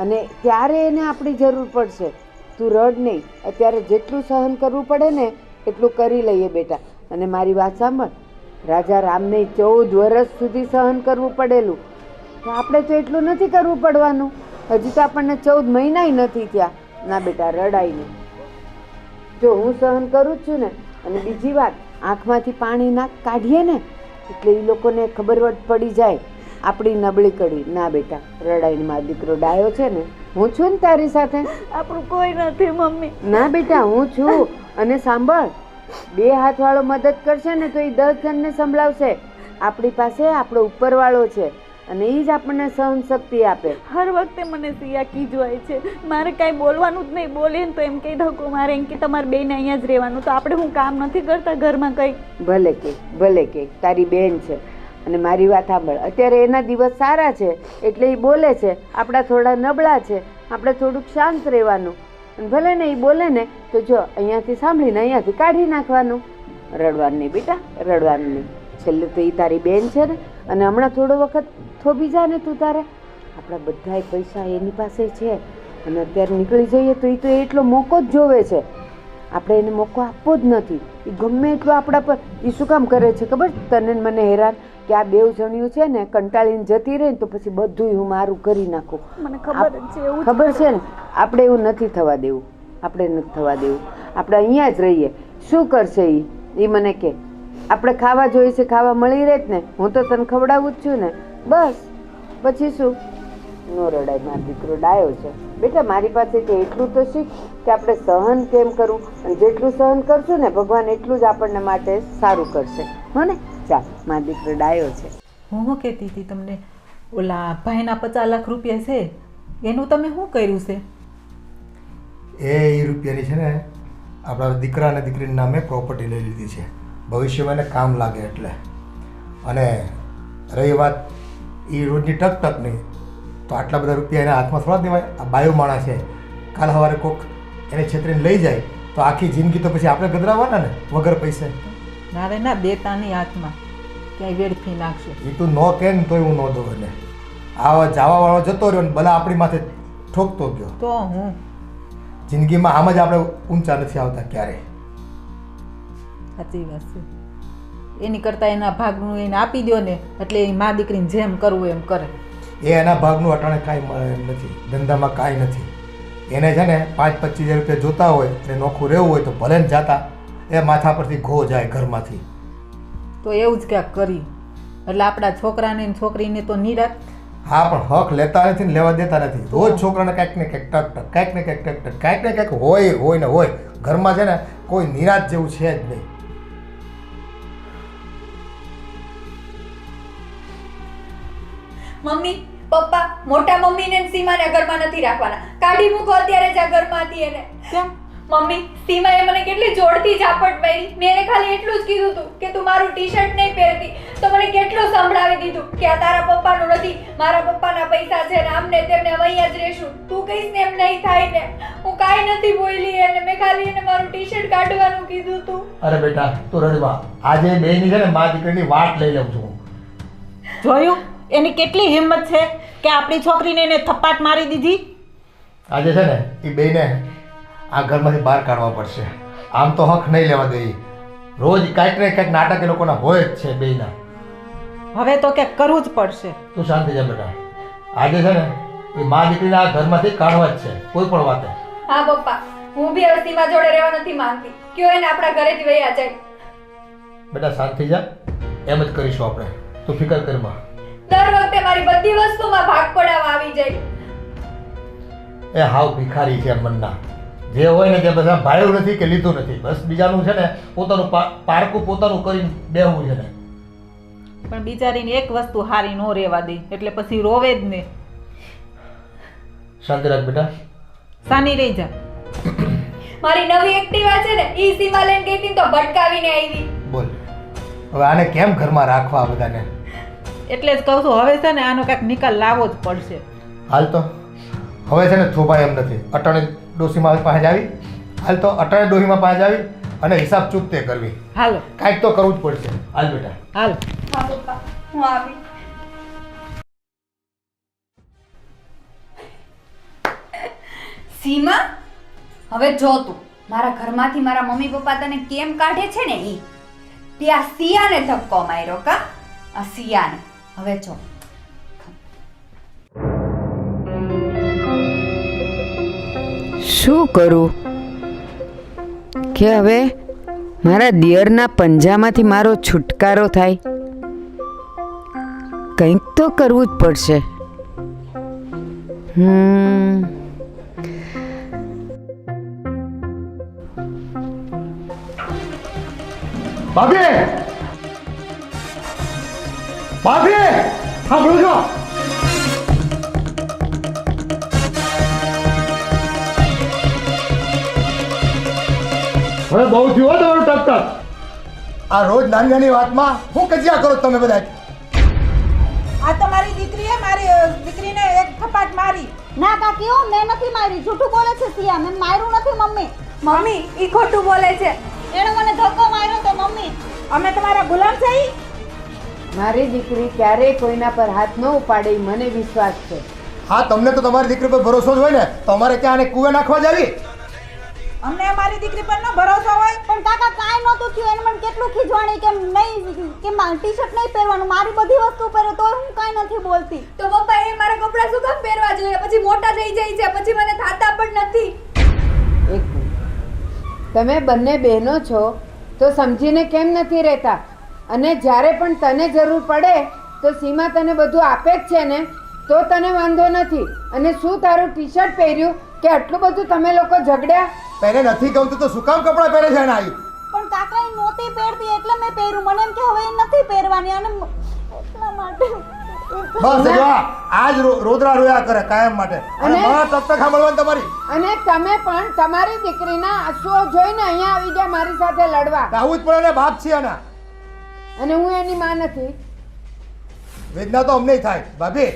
અને ત્યારે એને આપણી જરૂર પડશે. તું રડ નહીં, અત્યારે જેટલું સહન કરવું પડે ને એટલું કરી લઈએ બેટા. અને મારી વાત સાંભળ, રાજા રામને 14 વર્ષ સુધી સહન કરવું પડેલું, તો આપણે તો એટલું નથી કરવું પડવાનું. હજી તો આપણને 14 મહિનાય નથી થયા. ના બેટા, રડાય નહીં. જો હું સહન કરું જ છું ને, અને બીજી વાત, આંખમાંથી પાણી ના કાઢીએ ને એટલે એ લોકોને ખબર પડી જાય આપણી નબળી કડી. ના બેટા, રડાઈને મારો દીકરો ડાયો છે ને, હું છું ને તારી સાથે. આપણું કોઈ નથી મમ્મી. ના બેટા, હું છું. અને સાંભળ, 2 હાથવાળો મદદ કરશે ને તો એ 10 જણને સંભળાવશે. આપણી પાસે આપણો ઉપરવાળો છે અને એ જ આપણને સહન શક્તિ આપે. હર વખતે મને સિયા ખીજવાય છે. મારે કાંઈ બોલવાનું જ નહીં. બોલીએ ને તો એમ કહી દઉં મારે એમ કે તમારે બેને અહીંયા જ રહેવાનું. તો આપણે હું કામ નથી કરતા ઘરમાં કંઈ? ભલે કે તારી બેન છે. અને મારી વાત સાંભળ, અત્યારે એના દિવસ સારા છે એટલે એ બોલે છે, આપણા થોડા નબળા છે, આપણે થોડુંક શાંત રહેવાનું. અને ભલે ને એ બોલે ને તો જો અહીંયાથી સાંભળીને અહીંયાથી કાઢી નાખવાનું. રડવાનું નહીં બેટા, રડવાનું નહીં. છેલ્લે તો એ તારી બેન છે ને. અને હમણાં થોડો વખત થોભી જા ને તું તારે. આપણા બધાય પૈસા એની પાસે છે અને અત્યારે નીકળી જઈએ તો એ એટલો મોકો જ જોવે છે. આપણે એને મોકો આપવો જ નથી. એ ગમે એટલું આપણા પર એ શું કામ કરે છે ખબર? તને મને હેરાન કે આ 2 જણિયું છે ને કંટાળીને જતી રહે ને તો પછી બધું હું મારું કરી નાખું. મને ખબર જ છે. એવું ખબર છે ને, આપણે એવું નથી થવા દેવું. આપણે અહીંયા જ રહીએ. શું કરશે એ મને કે? આપણે ખાવા જોઈએ છે, ખાવા મળી રહે જ ને. હું તો તને ખવડાવું જ છું ને. બસ પછી શું? નો રડાય, મારો દીકરો ડાયો છે. બેટા, મારી પાસેથી એટલું તો શીખ કે આપણે સહન કેમ કરવું. અને જેટલું સહન કરશું ને ભગવાન એટલું જ આપણને માટે સારું કરશે. હો ને? ચાલ, મારો દીકરો ડાયો છે. હું કહેતી હતી તમને, ઓલા ભાઈના 50 લાખ રૂપિયા છે એનું તમે શું કર્યું છે? એ રૂપિયાની છે ને આપણા દીકરા અને દીકરીના નામે પ્રોપર્ટી લઈ લીધી છે, ભવિષ્યમાં એને કામ લાગે એટલે. અને રહી વાત એ રોજની ટક નહીં, તો આટલા બધા રૂપિયા એના હાથમાં થોડા દેવાય? આ બાયો માણસ છે, કાલ સવારે કોક એને છેતરીને લઈ જાય તો આખી જિંદગી તો પછી આપણે ગધરાવાના ને વગર પૈસે. ના રે ના, દેતાની હાથમાં ક્યાંય વેડફી નાખશો. એ તું ન કહે ને તોય હું ન દઉં. એટલે આવા જવાવાળો જતો રહ્યો ને ભલા આપણી માથે ઠોકતો ગયો. તો હું જિંદગીમાં આમ જ આપણે ઊંચા નથી આવતા ક્યારેય. સાચી વાત છે. એની કરતાં એના ભાગનું એને આપી દો ને એટલે એ મા દીકરીને જેમ કરવું એમ કરે. એ એના ભાગનું અટાણે કાંઈ મળે એમ નથી, ધંધામાં કાંઈ નથી. એને છે ને 5-25 હજાર રૂપિયા જોતા હોય એટલે નોખું રહેવું હોય તો ભલે ને જાતા એ માથા પરથી ઘો જાય ઘરમાંથી. તો એવું જ ક્યાંક કરી એટલે આપણા છોકરાને ને છોકરીને તો નિરાત. હા, પણ હક લેતા નથી ને લેવા દેતા નથી. રોજ છોકરાને કાંઈક ને કાંઈક ટક ટક, કાંઈક ને કાંઈક ટક ટક, કાંઈક ને કાંઈક હોય ને હોય. ઘરમાં છે ને કોઈ નિરાશ જેવું છે જ નહીં. મમ્મી પપ્પા, મોટા મમ્મીને ને સીમાને ઘરમાં નથી રાખવાના. કાઢી મૂકો અત્યારે જ આ ઘરમાંથી એને. કેમ? મમ્મી, સીમાએ મને કેટલી જોરથી ઝાપટ મારી. મેં એને ખાલી એટલું જ કીધું હતું કે તું મારું ટી-શર્ટ નહીં પહેરતી તો મને કેટલું સંભળાવી દીધું કે આ તારા પપ્પાનું નથી, મારા પપ્પાના પૈસા છે ને આમને તેમને અમે અહીંયા જ રહેશું. તું કહીશ ને એમ નહીં થાય ને. હું કાંઈ નથી બોલી અને મેં ખાલી એને મારું ટી-શર્ટ કાઢવાનું કીધું હતું. અરે બેટા, તું રડવા. આજે બેની છે ને મા દીકરીની વાત લઈ લઉં છું. જોયું એની કેટલી હિંમત છે કે આપણી છોકરીને એને થપ્પાટ મારી દીધી. આજે છે ને એ બેને આ ઘરમાંથી બહાર કાઢવા પડશે. આમ તો હક નહીં લેવા દે. રોજ કાંઈક ને કાંઈક નાટક એ લોકોના હોય જ છે બેયના. હવે તો ક્યાંક કરવું જ પડશે. તું શાંતિ જા બેટા. આજે છે ને એ મા દીકરીને આ ઘરમાંથી કાઢવા જ છે કોઈ પણ વાતે. હા પપ્પા, હું બી હવે સીમા જોડે રહેવા નથી માંગતી. કયો એને આપણા ઘરેથી વહી જાય. બેટા શાંતિ જા, એમ જ કરીશું આપણે. તું ફિકર કરમાં. દર વખતે મારી બધી વસ્તુમાં ભાગ પડાવવા આવી જાય. એ હાવ ભિખારી છે મનના. જે હોય ને તે બધા ભાડ્યું નથી કે લીધું નથી. બસ બીજાનું છે ને પોતાનું પારકું પોતાનું કરીને બેહવું છે ને. પણ બિચારીને એક વસ્તુ હારી ન રહેવા દે એટલે પછી રોવે જ ને. શાંતિ રાખ બેટા. સાની રહી જા. મારી નવી એક્ટિવા છે ને ઈ સીમા લઈને ગઈ હતી તો ભટકાવીને આવી. બોલ, હવે આને કેમ ઘરમાં રાખવા બધાને? એટલે જ કહું છું હવે છે ને આનો કાંઈક નિકાલ લાવવો જ પડશે. હાલ તો હવે છે ને થોભાઈ એમ નથી. અટાણે ડોસીમાં પાસે આવી, હાલ તો અટાણે ડોહીમાં પાસે આવી અને હિસાબ ચૂકતે કરવી. હાલો કાંઈક તો કરવું જ પડશે. હાલ બેટા હાલ. હા પપ્પા, હું આવી. સીમા, હવે જો તું મારા ઘરમાંથી મારા મમ્મી પપ્પા તને કેમ કાઢે છે ને ઈ ત્યાં સિયાને ધક્કો માર્યો કા? આ સિયાને હવે જો શું કરું કે હવે મારા દિયરના પંજામાંથી મારો છુટકારો થાય? કંઈક તો કરવું જ પડશે. ભાભી ભાભી સાંભળો છો? હવે બહુ થયું હો તમારું ટક ટક. આ રોજ નાની નાની વાતમાં હું કજિયા કરો તમે બધા? આ તો મારી દીકરીએ મારી દીકરીને એક થપાટ મારી. ના કાકી હો, મેં નથી મારી. જૂઠું બોલે છે સિયા. મેં માર્યું નથી મમ્મી. મમ્મી ઈ ખોટું બોલે છે. એણે મને ધક્કો માર્યો તો મમ્મી. અમે તમારા ગુલામ છે ઈ? મારી દીકરી ક્યારેય કોઈના પર હાથ ન ઉપાડે ઈ મને વિશ્વાસ છે. હા, તમને તો તમારી દીકરી પર ભરોસો જ હોય ને, તો અમારે ક્યાં આને કુએ નાખવા જાવી? અમને અમારી દીકરી પર ન ભરોસો હોય. પણ કાકા કાંઈ નહોતું થયું. એને મને કેટલું ખીજવાણી કે નહીં કે ટી શર્ટ નહીં પહેરવાનું. મારી બધી વસ્તુ પહેરે તોય હું કાંઈ નથી બોલતી. તો પપ્પા એ મારા કપડાં શું કામ પહેરવા જોઈએ? પછી મોટા થઈ જાય છે, પછી મને થાતા પણ નથી. એક મિનિટ. તમે બંને બહેનો છો તો સમજીને કેમ નથી રહેતા? અને જ્યારે પણ તને જરૂર પડે તો સીમા તને બધું આપે જ છે ને, તો તને વાંધો નથી. અને શું તારું ટી શર્ટ પહેર્યું કે આટલું બધું તમે લોકો ઝઘડ્યા? પહેરે નથી ગમતું તો શું કામ કપડાં પહેરે છે એને આવી? પણ કાકા એ નહોતી પહેરતી એટલે મેં પહેર્યું. મને એમ કે હવે એ નથી પહેરવાની અને એટલા માટે. બસ જો આજ રોદરા રોયા કરે કાયમ માટે. અને મારા ટક સાંભળવાની તમારી. અને તમે પણ તમારી દીકરીના આંસુઓ જોઈને અહીંયા આવી ગયા મારી સાથે લડવા. આવું જ પડે ને, બાપ છે આના. અને હું એની માં નથી. વેદના તો અમને થાય ભાભી.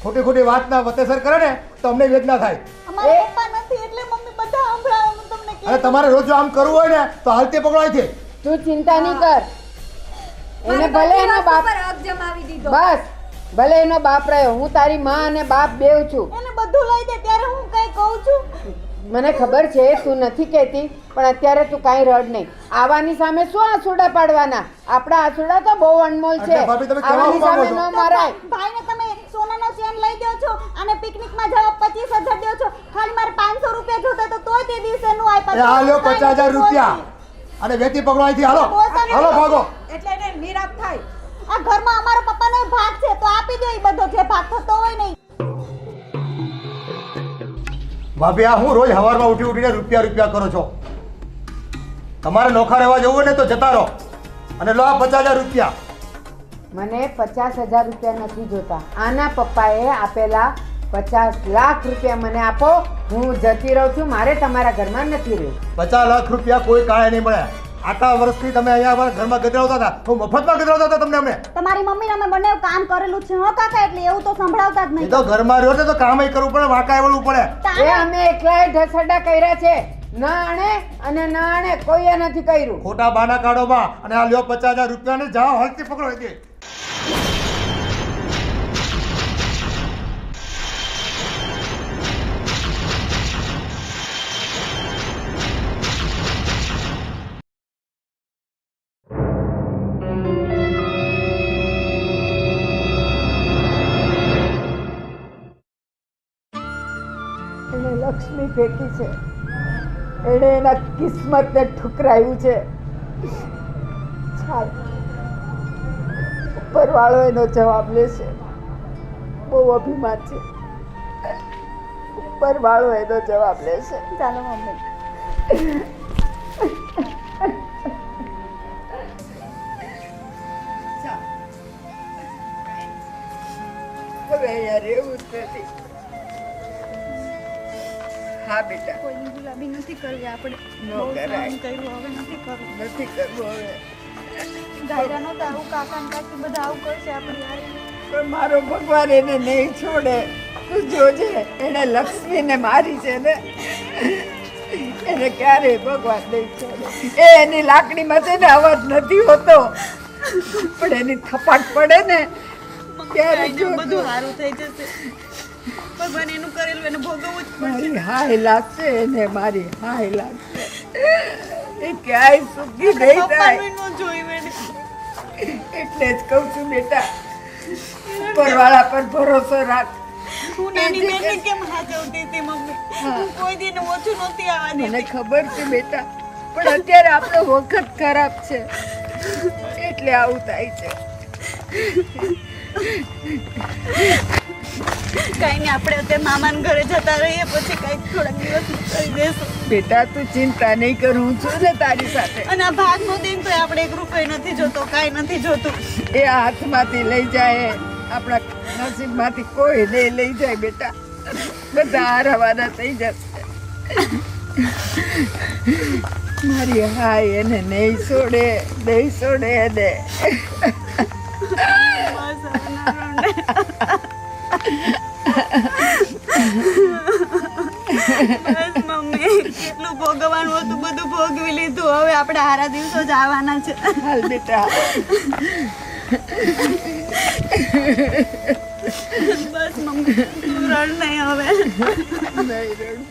ખોટી ખોટી વાતના વતેસર કરે ને તો અમને વેદના થાય. અમારા પપ્પા નથી એટલે મમ્મી બધા સંભળાવે. હું તમને કહું. અને તમારે રોજ જો આમ કરવું હોય ને તો હાલતે પકડાય છે. તું ચિંતા નહીં કર. એને ભલે એનો બાપ પર હક જમાવી દીધો. બસ ભલે એનો બાપ રહ્યો, હું તારી માં અને બાપ બેવ છું. એને બધું લઈ દે ત્યારે હું કઈ કહું છું. મને ખબર છે તું નથી કહેતી, પણ અત્યારે તું કાંઈ રડ નહીં. આવાની સામે શું આંસુડા પાડવાના? આપણા આંસુડા તો બહુ અનમોલ છે. એટલે ભાભી તમે કહેવા આવાની શું માંગો સામે છો? ન મરાય. ભાઈને તમે સોનાનો ચેન લઈ દો છો અને પિકનિકમાં જવા 25,000 દો છો. ખાલી મારે 500 રૂપિયા જોતા તો તોય તે દિવસે નું આપ્યા. આ લ્યો 50,000 રૂપિયા અને વેતી પકડવાથી હાલો હાલો ભાગો. એટલે એને નિરાશ થાય. આ ઘરમાં અમારા પપ્પાનો ભાગ છે તો આપી દો. એ બધો જે ભાગ થતો હોય નહીં. ભાભી આ હું રોજ સવારમાં ઉઠી ઉઠીને રૂપિયા રૂપિયા કરો છો? તમારે નોખા રહેવા જવું હોય ને તો જતા રહો અને લો આ 50,000 રૂપિયા. મને 50,000 રૂપિયા નથી જોતા. આના પપ્પાએ આપેલા 50 લાખ રૂપિયા મને આપો. હું જતી રહું છું. મારે તમારા ઘરમાં નથી રહેવું. 50 લાખ રૂપિયા કોઈ કાળે નહીં મળે. આટલા વર્ષથી તમે અહીંયા અમારા ઘરમાં ગજરાવતા હતા, હું મફતમાં ગજરાવતા હતા તમને. અમને તમારી મમ્મીને અમે બંને કામ કરેલું છે હો કાકા, એટલે એવું તો સંભળાવતા જ એ નહીં. તો ઘરમાં રહ્યો છે તો કામય કરવું પડે, વાંકાય વળવું પડે. એ અમે એકલાએ ઢસડા કર્યા છે. ના આણે અને ના આણે કોઈએ નથી કર્યું. ખોટા બાના કાઢો બા અને આ લ્યો 50,000 રૂપિયા ને જાઓ હલતી પકડો. દે એને લક્ષ્મી ફેંકી છે. એણે એના કિસ્મતને ઠુકરાયું છે. ચાલ, ઉપરવાળો એનો જવાબ લેશે. બહુ અભિમાન છે. ઉપરવાળો એનો જવાબ લેશે. ચાલો મમ્મી. હવે અહીંયા રહેવું જ નથી. હા બેટા, કોઈની ગુલાબી નથી કરવી આપણે. નો કરાય. કર્યું હવે નથી કરવું. નથી કરવું હવે. ધાર્યા નહોતા આવું. કાકા ને કાકી બધા આવું કરશે આપણી હારે. પણ મારો ભગવાન એને નહીં છોડે. તું જોજે, એને લક્ષ્મીને મારી છે ને, એને ક્યારેય ભગવાન નહીં છોડે. એ એની લાકડીમાં છે ને અવાજ નથી હોતો, પણ એની થપાટ પડે ને ત્યારે જો બધું સારું થઈ જશે. ભગવાન એનું કરેલું એને ભોગવવું જ મારી હાય લાગશે ને મારી હાય લાગશે. એ ક્યાંય સુખી નહીં થાય. પપ્પાનું ન જોયું એને. એટલે જ કહું છું બેટા, ઉપરવાળા પર ભરોસો રાખ. હું નાની બેનને કેમ હાચવતી હતી મમ્મી? હું કોઈ દી એને ઓછું નહોતી આવવા મને દેતી. ખબર છે બેટા, પણ અત્યારે આપણો વખત ખરાબ છે એટલે આવું થાય છે. કાંઈ નહીં, આપણે અત્યારે મામાના ઘરે જતા રહીએ, પછી કાંઈક થોડાક દિવસ કરી દેશું. બેટા તું ચિંતા નહીં કર, હું છું ને તારી સાથે. અને આ ભાગનો દિન તો આપણે એક રૂપિયો નથી જોતો, કાંઈ નથી જોતું. એ હાથમાંથી લઈ જાય, આપણા નસીબમાંથી કોઈ નહીં લઈ જાય બેટા. બધા હારવાના થઈ જશે. મારી હાય એને નહીં છોડે, નહીં છોડે એને. બસ હવે ના રડે. બસ મમ્મી, કેટલું ભોગવવાનું હતું બધું ભોગવી લીધું. હવે આપણે હારા દિવસો જ આવવાના છે. હાલ બેટા. બસ મમ્મી, તું રડ નહીં હવે. નહીં રડું.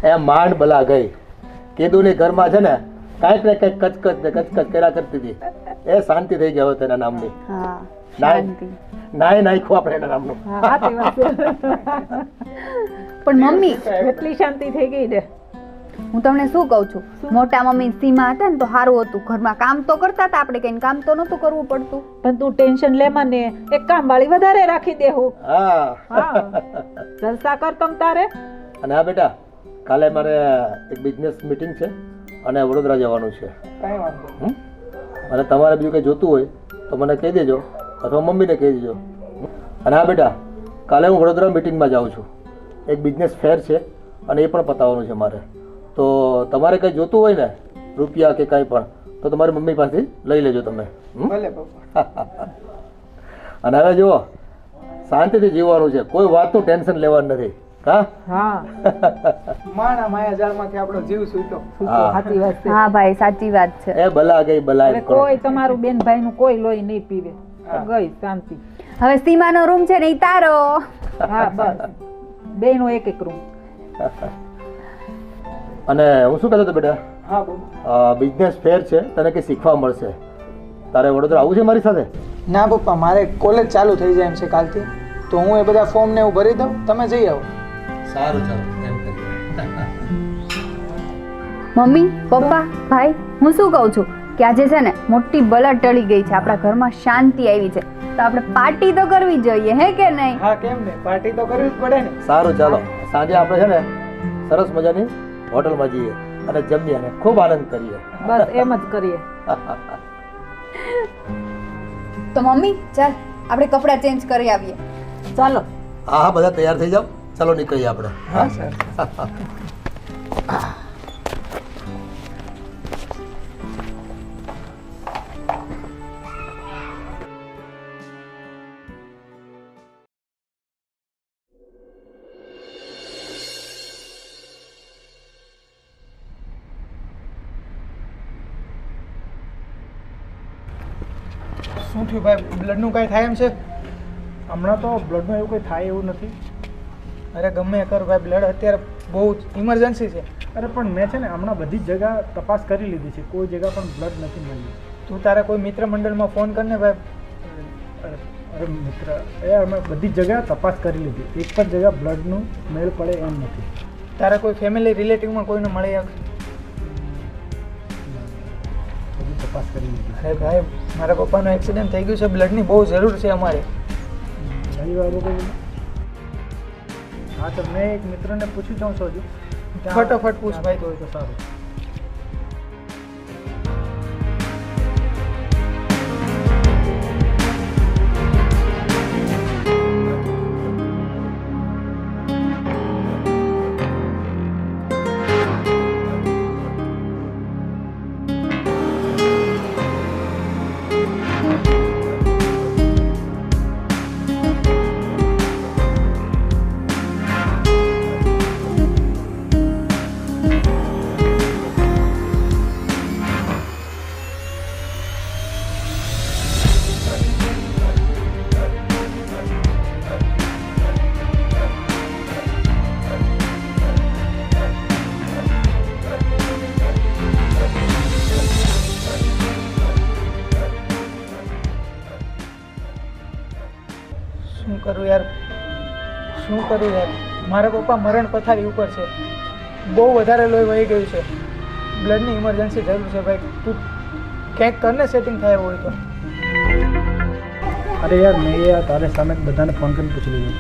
એ માંડ બલા ગઈ. કીધું ની ઘરમાં છે ને કાંઈક ને કંઈક કચકચ ને કચકચ કર્યા કરતી હતી. એ શાંતિ થઈ ગઈ હવે તેના નામની. હા, નાય નાખ્યું આપણે એના નામનું. પણ મમ્મી, એટલી શાંતિ થઈ ગઈ ને. હું તમને શું કહું છું, મોટા મમ્મી સીમા હતા ને તો સારું હતું. ઘરમાં કામ તો કરતા હતા આપણે, કઈ કામ તો નહોતું કરવું પડતું. પણ તું ટેન્શન લેમાં ને એક કામવાળી વધારે રાખી દેવું. હા હા, જલસા કર તમ તારે. અને હા બેટા, કાલે મારે એક બિઝનેસ મીટિંગ છે અને વડોદરા જવાનું છે. કાંઈ વાંધો નહીં. અને તમારે બીજું કંઈ જોતું હોય તો મને કહી દેજો અથવા મમ્મીને કહી દેજો. અને હા બેટા, કાલે હું વડોદરા મીટિંગમાં જાઉં છું. એક બિઝનેસ ફેર છે અને એ પણ પતાવવાનું છે મારે. તો તમારે કંઈ જોતું હોય ને, રૂપિયા કે કાંઈ પણ, તો તમારી મમ્મી પાસેથી લઈ લેજો તમે. ભલે પપ્પા. અને હવે જુઓ, શાંતિથી જીવવાનું છે, કોઈ વાતનું ટેન્શન લેવાનું નથી. હા હા, માણા માયા જાળમાંથી આપણો જીવ છૂટો. હા. સાચી વાત છે. હા ભાઈ, સાચી વાત છે. એ ભલા ગઈ ભલા હવે એમ કરો. કોઈ તમારું બેન ભાઈ નું કોઈ લોહી નહીં પીવે. ગઈ શાંતિ. હવે સીમાનો રૂમ છે ને ઈ તારો. હા બસ, બે નો એક એક રૂમ. અને હું શું કહેતો હતો બેટા, હા બોલો. બિઝનેસ ફેર છે, તને કંઈ શીખવા મળશે. તારે વડોદરા આવવું છે મારી સાથે? ના પપ્પા, મારે કોલેજ ચાલુ થઈ જાય એમ છે કાલથી, તો હું એ બધા ફોર્મ ને એવું ભરી દઉં, તમે જઈ આવો. સારું, ચાલો એમ કરીએ. મમ્મી, પપ્પા, ભાઈ, હું શું કહું છું કે આજે છે ને મોટી બલા ટળી ગઈ છે, આપણા ઘરમાં શાંતિ આવી છે, તો આપણે પાર્ટી તો કરવી જોઈએ, હે કે નહીં? હા કેમ ને, પાર્ટી તો કરવી જ પડે ને. સારું, ચાલો સાંજે આપણે છે ને સરસ મજાની હોટલમાં જઈએ અને જમીએ અને ખૂબ આનંદ કરીએ. બસ એમ જ કરીએ. તો મમ્મી, ચાલ આપણે કપડાં ચેન્જ કરી આવીએ. ચાલો. હા હા, બધા તૈયાર થઈ જાઓ, ચાલો નીકળીએ આપણે. હા સર. શું થયું ભાઈ, બ્લડનું કાંઈ થાય એમ છે? હમણાં તો બ્લડનું એવું કંઈ થાય એવું નથી. અરે ગમે એ કર ભાઈ, બ્લડ અત્યારે બહુ જ ઇમરજન્સી છે. અરે પણ મેં છે ને હમણાં બધી જ જગ્યા તપાસ કરી લીધી છે, કોઈ જગ્યા પણ બ્લડ નથી મળ્યું. તું તારા કોઈ મિત્ર મંડળમાં ફોન કરને ભાઈ. અરે મિત્ર, એ અમે બધી જ જગ્યા તપાસ કરી લીધી, એક પણ જગ્યા બ્લડનું મેળ પડે એમ નથી. તારા કોઈ ફેમિલી રિલેટિવમાં કોઈને મળી આવે? બધી તપાસ કરી લીધી. અરે ભાઈ, મારા પપ્પાનો એક્સિડન્ટ થઈ ગયું છે, બ્લડની બહુ જરૂર છે અમારે. હા તો મેં એક મિત્રને પૂછી જાઉં છું હજુ. ફટાફટ પૂછ ભાઈ, તો હોય તો સારું. કરું યાર, શું કરું યાર? મારા પપ્પા મરણ પથારી ઉપર છે, બહુ વધારે લોહી વહી ગયું છે, બ્લડની ઇમરજન્સી જરૂર છે ભાઈ. તું ક્યાંક કરને સેટિંગ થાય હોય તો. અરે યાર મેં યાર તારે સામે બધાને ફોન કરીને પૂછી લીધું.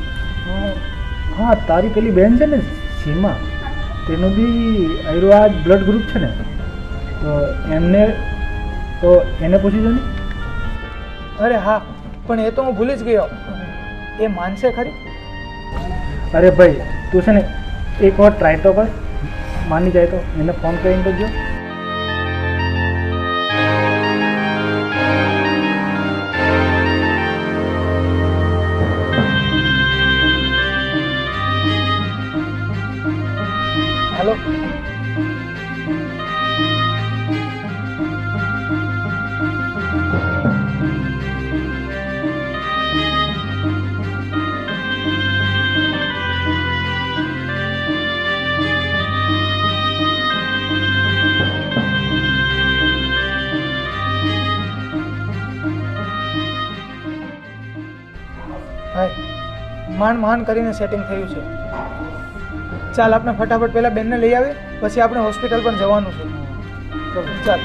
હા તારી પેલી બહેન છે ને સીમા, તેનું બી આયુર્વેદ બ્લડ ગ્રુપ છે ને, તો એને પૂછી જો ને. અરે હા, પણ એ તો હું ભૂલી જ ગયો. એ માનશે ખરી? અરે ભાઈ તું છે ને એક વાર ટ્રાય તો કર, માની જાય તો એને ફોન કરીને તો જો. હેલો, માંડ કરીને સેટિંગ થયું છે. ચાલ આપણે ફટાફટ પહેલા બેનને લઈ આવીએ, પછી આપણે હોસ્પિટલ પણ જવાનું છે. ચાલ.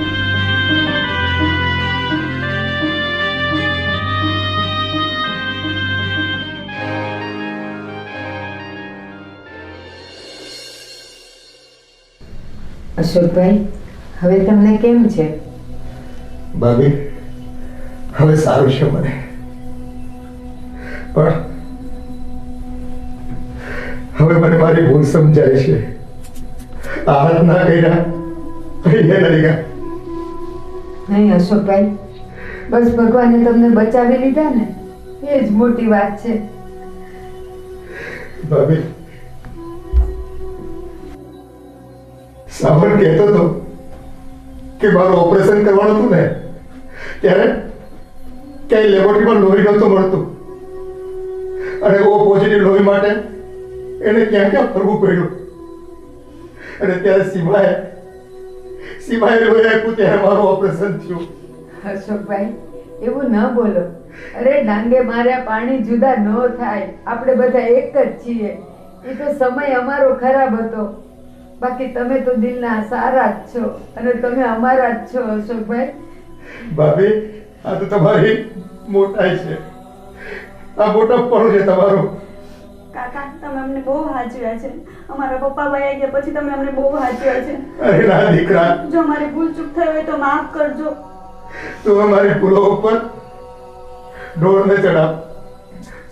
અશોકભાઈ, હવે તમને કેમ છે? ભાભી હવે સારું છે મને, પણ હવે મને મારી ભૂલ સમજાય છે. આ હાથ ના કર્યા લઈ ગયા. નહીં અશોકભાઈ, બસ ભગવાને તમને બચાવી લીધા ને, એ જ મોટી વાત છે. ભાભી સાવર કહેતો હતો કે મારું ઓપરેશન કરવાનું હતું ને, ત્યારે ક્યાંય લેબોરેટરીમાં લોહી નહોતું મળતું, અને ઓ પોઝિટિવ લોહી માટે એને ક્યાં ક્યાં ફરવું પડ્યું, અને ત્યારે સીમાએ લોહી આપ્યું, ત્યારે મારું ઓપરેશન થયું. અશોકભાઈ એવું ન બોલો. અરે ડાંગે માર્યા પાણી જુદા ન થાય, આપણે બધા એક જ છીએ. એ તો સમય અમારો ખરાબ હતો, બાકી તમે તો દિલના સારા જ છો, અને તમે અમારા જ છો અશોકભાઈ. ભાભી આ તો તમારી મોટાઈ છે, આ મોટો પણ છે તમારો. કાકા તમે અમને બહુ હાચવ્યા છે. અમારા પપ્પા વયા ગયા પછી તમે અમને બહુ હાચવ્યા છે. અરે ના દીકરા, જો મારી ભૂલ ચૂક થઈ હોય તો માફ કરજો. તું અમારી ભૂલો ઉપર ઢોળ ન ચડાવ.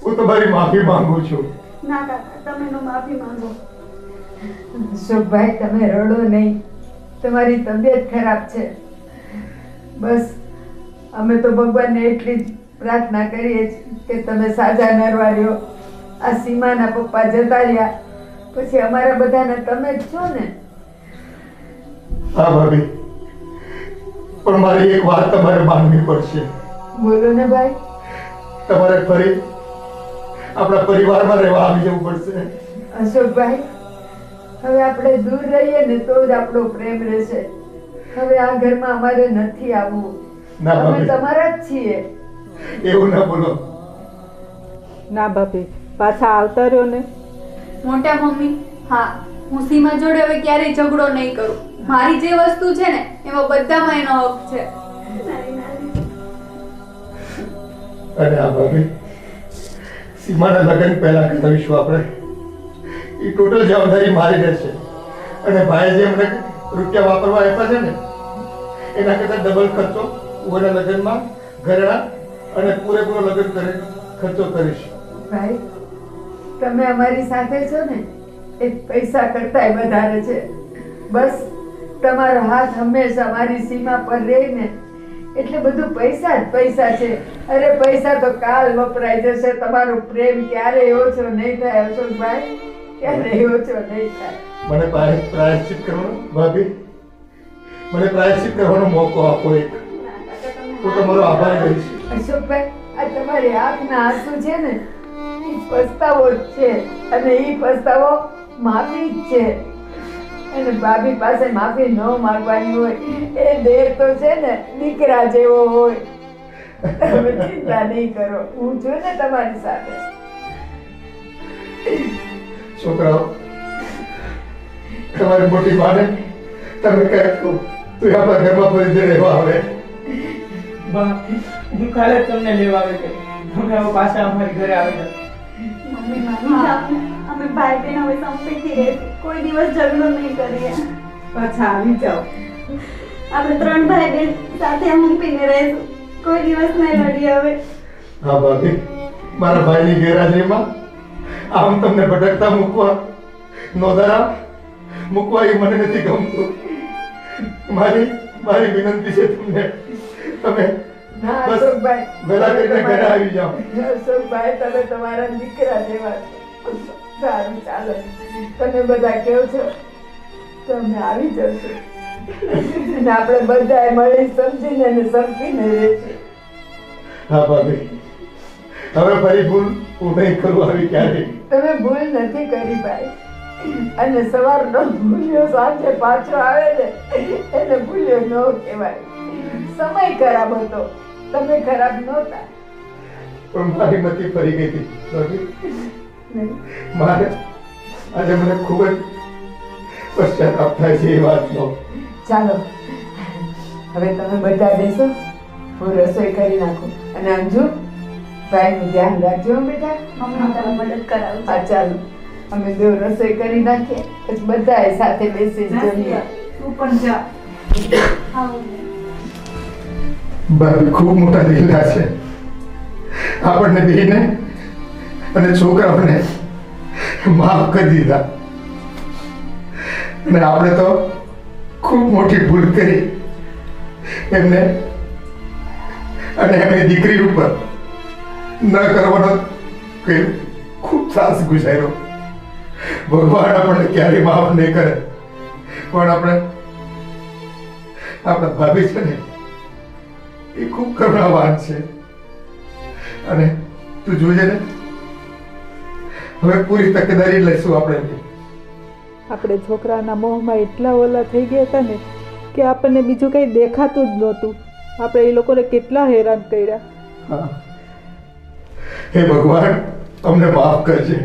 હું તમારી માફી માંગુ છું. ના કાકા, તમે એનો માફી માંગો. અશોકભાઈ તમે રડો નહીં, તમારી તબિયત ખરાબ છે. બસ અમે તો ભગવાનને એટલી જ પ્રાર્થના કરીએ કે તમે સાજા નરવા રહ્યો. આ સીમાના પપ્પા જતા રહ્યા પછી અમારા બધાને તમે જ છો ને. હા ભાભી, પણ મારી એક વાત તમારે માનવી પડશે. બોલો ને ભાઈ. તમારે ફરી આપણા પરિવારમાં રહેવા આવી જવું પડશે. અશોકભાઈ હવે આપણે દૂર રહીએ ને તો જ આપણો પ્રેમ રહેશે. હવે આ ઘરમાં અમારે નથી આવવું. અમે તમારા જ છીએ. એવું ના બોલો. ના બાપી, પાછા આવતા રહ્યો ને. મોટા મમ્મી, હા હું સીમા જોડે હવે ક્યારેય ઝઘડો નહીં કરું. મારી જે વસ્તુ છે ને એમાં બધામાં એનો હક છે. અને આ ભાભી સીમાના લગ્ન પહેલા કરાવીશું આપણે. એ ટોટલ જવાબદારી મારી રહેશે, અને ભાઈ જે અમને રૂપિયા વાપરવા આપ્યા છે ને એના કરતા ડબલ ખર્ચો ઓના લગ્નમાં ઘરેણા અને પૂરેપૂરો લગ્ન કરે ખર્ચો કરીશ. ભાઈ તમે અમારી સાથે છો ને એ પૈસા કરતાય વધારે છે. બસ તમારો હાથ હંમેશા મારી સીમા પર રહે ને એટલે બધું પૈસા જ પૈસા છે. અરે પૈસા તો કાલ વપરાઈ જશે, તમારો પ્રેમ ક્યારેય ઓછો નહીં થાય અશોકભાઈ, ક્યારેય ઓછો નહીં થાય. મને પ્રાયશ્ચિત કરવાનો ભાભી, મને પ્રાયશ્ચિત કરવાનો મોકો આપો. એક હું તમારો આભાર કહીશ. અશોકભાઈ આ તમારી આંખના આંસુ છે ને એ પસ્તાવો જ છે, અને એ પસ્તાવો માફી જ છે. અને ભાભી પાસે માફી ન માંગવાની હોય એ દેર તો છે ને દીકરા જેવો હોય. તમે ચિંતા નહીં કરો, હું છું ને તમારી સાથે. છોકરાઓ, તમારી મોટી માને તમે કહેક કહો તું આપણા ઘરમાં ફરી રહેવા આવે. બા હું કાલે જ તમને લેવા આવે કે તમે હવે પાછા અમારી ઘરે આવી જાઓ. મમ્મી માની જાઓ. અમે ભાઈ બહેન હવે સંપીથી રહેશું. કોઈ દિવસ ઝઘડો નહીં કરીએ. પાછા આવી જાઓ. આપણે 3 ભાઈ બહેન સાથે હંપીને રહેશું. કોઈ દિવસ નહીં લડીએ હવે. હા ભાભી, મારા ભાઈની ગેરહાજરીમાં આમ તમને ભટકતા મૂકવા નોંધારા મૂકવા એ મને નથી ગમતું. મારી વિનંતી છે તમને, તમે ના બસ અશોકભાઈ, વહેલા કરીને ઘરે આવી જાઓ. અશોકભાઈ તમે તમારા દીકરા જેવા છો. સારું ચાલો, તમે બધા કહો છો તો અમે આવી જશું અને આપણે બધાએ મળી સમજીને અને સંપીને રહેશું. હા ભાભી, હવે ફરી ભૂલ હું નહીં કરું આવી ક્યારે. તમે ભૂલ નથી કરી ભાઈ, અને સવારનો ભૂલ્યો સાંજે પાછો આવે ને એને ભૂલ્યો ન કહેવાય. સમય ખરાબ હતો, તમે ખરાબ નહોતા. પણ મારી મતી ફરી ગઈ હતી ભાભી. મારે આજે મને ખૂબ જ પશ્ચાતાપ થાય છે એ વાતનો. ચાલો હવે તમે બધા બેસો, હું રસોઈ કરી નાખું. અને અંજુ ભાઈનું ધ્યાન રાખજો હો બેટા. મમ્મી તારા મદદ કરાવું. હા ચાલો, અમે બે રસોઈ કરી નાખીએ પછી બધાએ સાથે બેસી જમીએ. તું પણ જા. હા ભાભી ખૂબ મોટા દિલના છે. આપણને બેને અને છોકરાઓને માફ કરી દીધા, અને આપણે તો ખૂબ મોટી ભૂલ કરી એમને, અને એમની દીકરી ઉપર ન કરવાનો કહ્યું. ખૂબ ત્રાસ ગુજાર્યો. ભગવાન આપણને ક્યારેય માફ નહીં કરે, પણ આપણા ભાભી છે ને એ ખૂબ કરુણાવાન છે. અને તું જોજે ને, હવે પૂરી તકેદારી લઈશું આપણે. આપણે છોકરાના મોહમાં એટલા ઓલા થઈ ગયા હતા ને કે આપણને બીજું કંઈ દેખાતું જ નહોતું. આપણે એ લોકોને કેટલા હેરાન કર્યા. હા, હે ભગવાન અમને માફ કરજે.